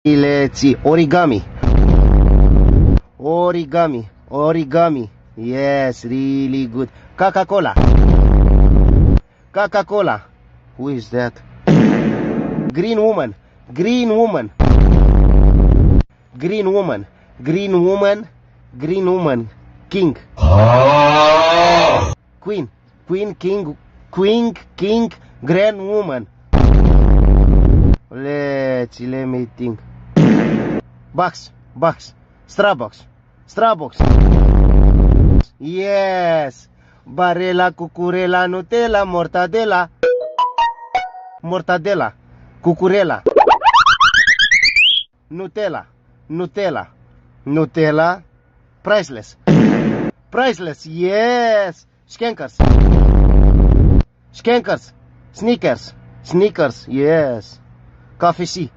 Let's see. Origami. Origami. Origami. Yes, really good. Coca-Cola. Coca-Cola. Who is that? Green woman. Green woman. Green woman. Green woman. Green woman. King. Queen. Queen, king. Queen, king. Grand woman. Let me think. Box. Box. Starbucks. Starbucks. Yes. Barela, cucurela, Nutella, mortadela. Mortadela. Cucurela. Nutella. Nutella. Nutella. Priceless. Priceless. Yes. Skankers. Skankers. Sneakers. Sneakers. Yes. Coffee.